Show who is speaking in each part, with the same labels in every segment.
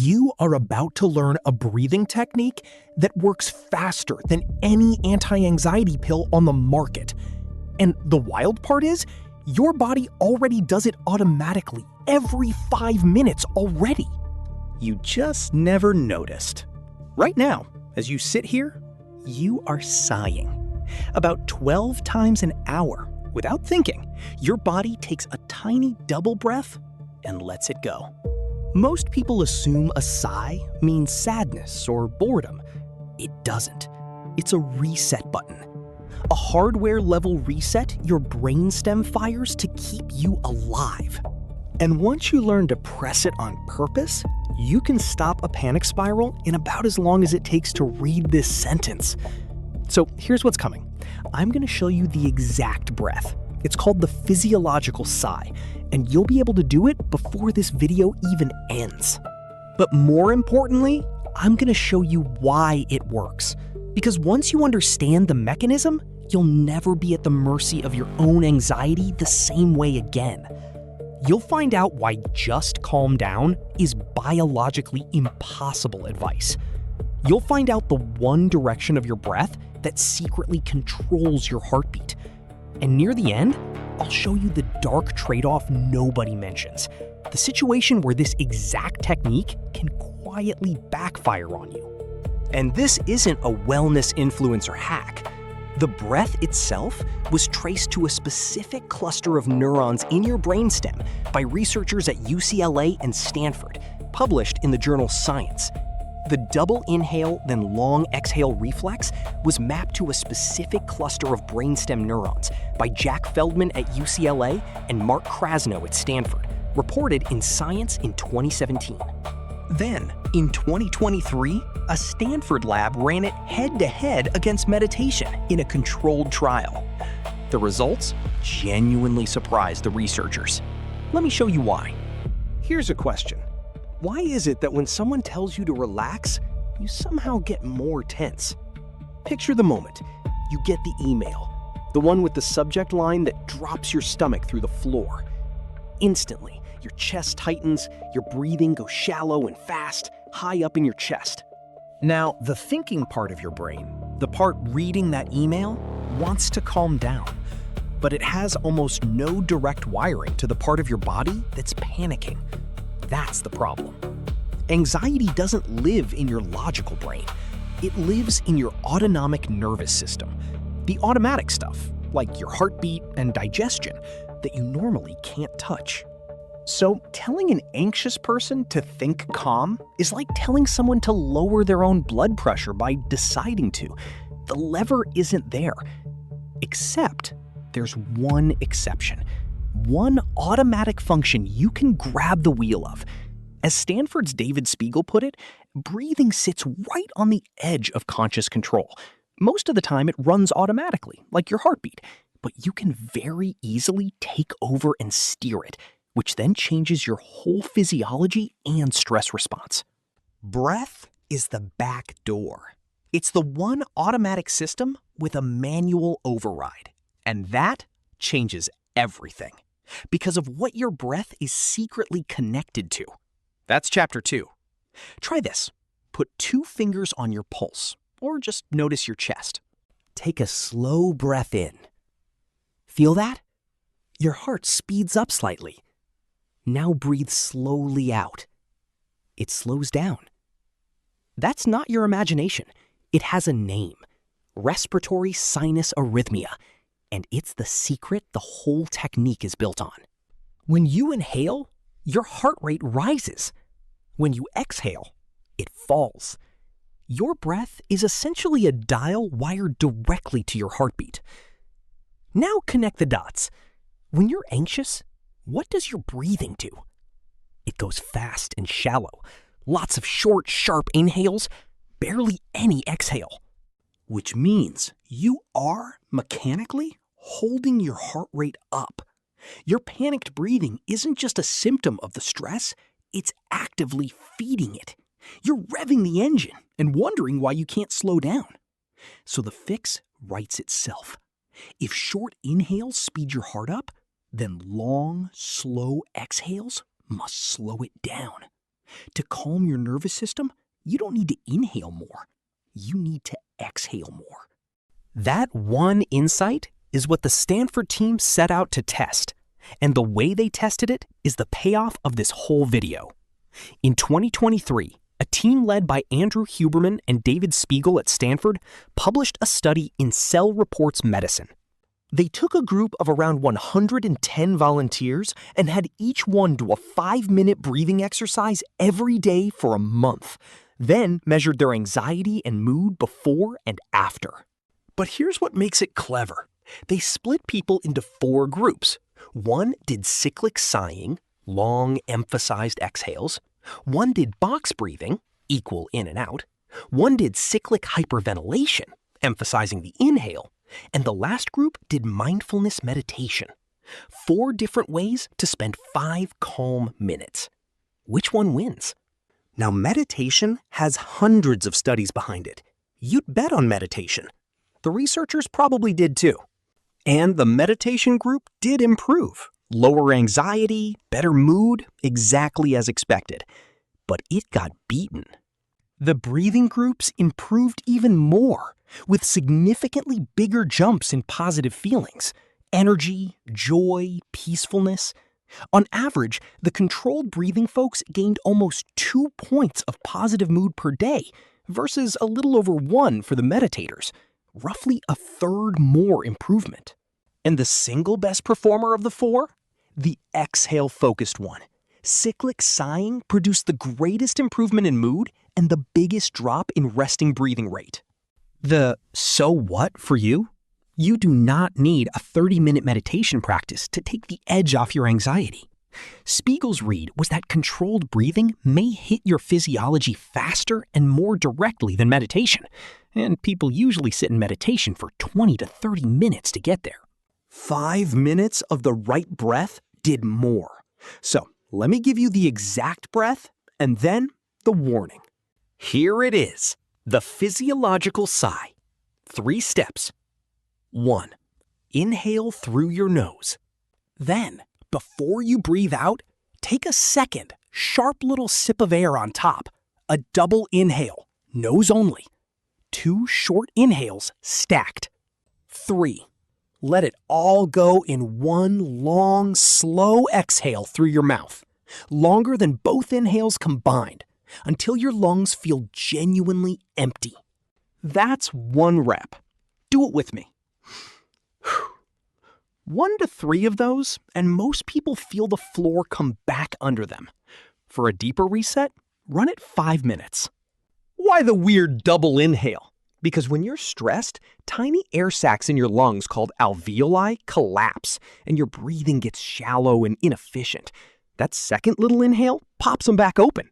Speaker 1: You are about to learn a breathing technique that works faster than any anti-anxiety pill on the market. And the wild part is, your body already does it automatically every 5 minutes already.
Speaker 2: You just never noticed. Right now, as you sit here, you are sighing. About 12 times an hour, without thinking, your body takes a tiny double breath and lets it go. Most people assume a sigh means sadness or boredom. It doesn't. It's a reset button. A hardware-level reset your brainstem fires to keep you alive. And once you learn to press it on purpose, you can stop a panic spiral in about as long as it takes to read this sentence. So here's what's coming. I'm going to show you the exact breath. It's called the physiological sigh, and you'll be able to do it before this video even ends. But more importantly, I'm going to show you why it works. Because once you understand the mechanism, you'll never be at the mercy of your own anxiety the same way again. You'll find out why just calm down is biologically impossible advice. You'll find out the one direction of your breath that secretly controls your heartbeat. And near the end, I'll show you the dark trade-off nobody mentions. The situation where this exact technique can quietly backfire on you. And this isn't a wellness influencer hack. The breath itself was traced to a specific cluster of neurons in your brainstem by researchers at UCLA and Stanford, published in the journal Science. The double inhale then long exhale reflex was mapped to a specific cluster of brainstem neurons by Jack Feldman at UCLA and Mark Krasnow at Stanford, reported in Science in 2017. Then, in 2023, a Stanford lab ran it head-to-head against meditation in a controlled trial. The results genuinely surprised the researchers. Let me show you why. Here's a question. Why is it that when someone tells you to relax, you somehow get more tense? Picture the moment. You get the email, the one with the subject line that drops your stomach through the floor. Instantly, your chest tightens, your breathing goes shallow and fast, high up in your chest. Now, the thinking part of your brain, the part reading that email, wants to calm down, but it has almost no direct wiring to the part of your body that's panicking. That's the problem. Anxiety doesn't live in your logical brain. It lives in your autonomic nervous system, the automatic stuff, like your heartbeat and digestion, that you normally can't touch. So telling an anxious person to think calm is like telling someone to lower their own blood pressure by deciding to. The lever isn't there. Except there's one exception. One automatic function you can grab the wheel of. As Stanford's David Spiegel put it, breathing sits right on the edge of conscious control. Most of the time it runs automatically, like your heartbeat, but you can very easily take over and steer it, which then changes your whole physiology and stress response. Breath is the back door. It's the one automatic system with a manual override. And that changes everything because of what your breath is secretly connected to. That's chapter 2. Try this. Put 2 fingers on your pulse, or just notice your chest. Take a slow breath in. Feel that? Your heart speeds up slightly. Now breathe slowly out. It slows down. That's not your imagination. It has a name. Respiratory sinus arrhythmia. And it's the secret the whole technique is built on. When you inhale, your heart rate rises. When you exhale, it falls. Your breath is essentially a dial wired directly to your heartbeat. Now connect the dots. When you're anxious, what does your breathing do? It goes fast and shallow. Lots of short, sharp inhales, barely any exhale. Which means you are mechanically holding your heart rate up. Your panicked breathing isn't just a symptom of the stress, it's actively feeding it. You're revving the engine and wondering why you can't slow down. So the fix writes itself. If short inhales speed your heart up, then long, slow exhales must slow it down. To calm your nervous system, you don't need to inhale more. You need to exhale more. That one insight is what the Stanford team set out to test. And the way they tested it is the payoff of this whole video. In 2023, a team led by Andrew Huberman and David Spiegel at Stanford published a study in Cell Reports Medicine. They took a group of around 110 volunteers and had each one do a 5-minute breathing exercise every day for a month, then measured their anxiety and mood before and after. But here's what makes it clever. They split people into 4 groups. One did cyclic sighing, long emphasized exhales. One did box breathing, equal in and out. One did cyclic hyperventilation, emphasizing the inhale. And the last group did mindfulness meditation. 4 different ways to spend 5 calm minutes. Which one wins? Now, meditation has hundreds of studies behind it. You'd bet on meditation. The researchers probably did too. And the meditation group did improve. Lower anxiety, better mood, exactly as expected. But it got beaten. The breathing groups improved even more, with significantly bigger jumps in positive feelings, energy, joy, peacefulness. On average, the controlled breathing folks gained almost 2 points of positive mood per day versus a little over 1 for the meditators, roughly a third more improvement. And the single best performer of the 4? The exhale-focused one. Cyclic sighing produced the greatest improvement in mood and the biggest drop in resting breathing rate. The so what for you? You do not need a 30-minute meditation practice to take the edge off your anxiety. Spiegel's read was that controlled breathing may hit your physiology faster and more directly than meditation, and people usually sit in meditation for 20 to 30 minutes to get there. 5 minutes of the right breath did more. So let me give you the exact breath and then the warning. Here it is, the physiological sigh. 3 steps. 1. Inhale through your nose. Then, before you breathe out, take a second, sharp little sip of air on top. A double inhale, nose only. 2 short inhales stacked. 3. Let it all go in one long, slow exhale through your mouth, longer than both inhales combined, until your lungs feel genuinely empty. That's 1 rep. Do it with me. 1 to 3 of those, and most people feel the floor come back under them. For a deeper reset, run it 5 minutes. Why the weird double inhale? Because when you're stressed, tiny air sacs in your lungs called alveoli collapse, and your breathing gets shallow and inefficient. That second little inhale pops them back open.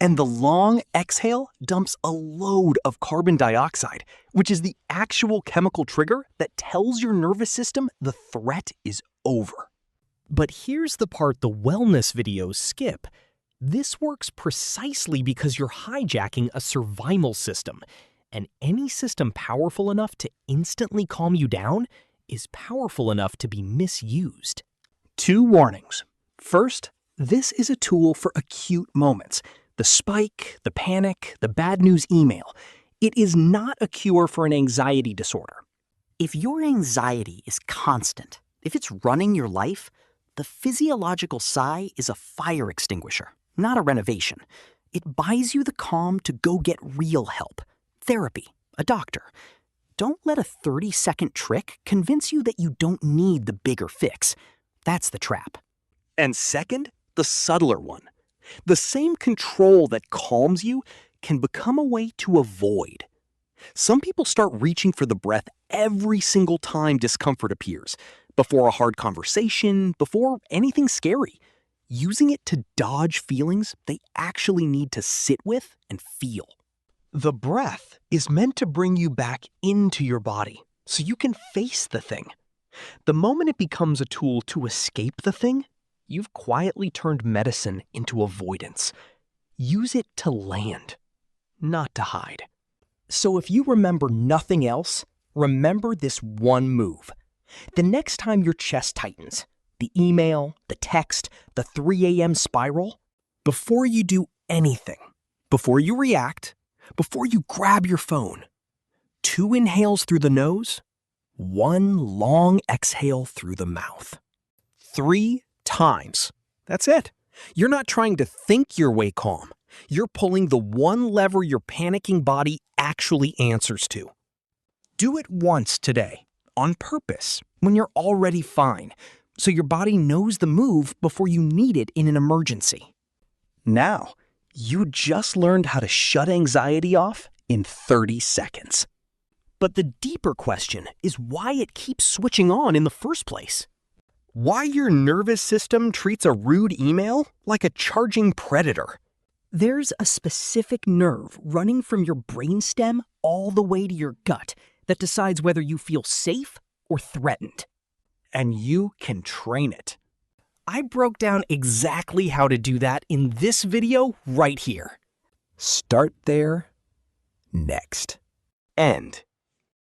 Speaker 2: And the long exhale dumps a load of carbon dioxide, which is the actual chemical trigger that tells your nervous system the threat is over. But here's the part the wellness videos skip. This works precisely because you're hijacking a survival system, and any system powerful enough to instantly calm you down is powerful enough to be misused. 2 warnings. First, this is a tool for acute moments. The spike, the panic, the bad news email. It is not a cure for an anxiety disorder.
Speaker 3: If your anxiety is constant, if it's running your life, the physiological sigh is a fire extinguisher, not a renovation. It buys you the calm to go get real help, therapy, a doctor. Don't let a 30-second trick convince you that you don't need the bigger fix. That's the trap.
Speaker 2: And second, the subtler one. The same control that calms you can become a way to avoid. Some people start reaching for the breath every single time discomfort appears, before a hard conversation, before anything scary, using it to dodge feelings they actually need to sit with and feel. The breath is meant to bring you back into your body so you can face the thing. The moment it becomes a tool to escape the thing, you've quietly turned medicine into avoidance. Use it to land, not to hide. So if you remember nothing else, remember this one move. The next time your chest tightens, the email, the text, the 3 a.m. spiral, before you do
Speaker 1: anything. Before you react, before you grab your phone, 2 inhales through the nose, 1 long exhale through the mouth. 3 times. That's it. You're not trying to think your way calm. You're pulling the one lever your panicking body actually answers to. Do it once today, on purpose, when you're already fine, so your body knows the move before you need it in an emergency. Now, you just learned how to shut anxiety off in 30 seconds. But the deeper question is why it keeps switching on in the first place. Why your nervous system treats a rude email like a charging predator. There's a specific nerve running from your brainstem all the way to your gut that decides whether you feel safe or threatened. And you can train it. I broke down exactly how to do that in this video right here. Start there, next. End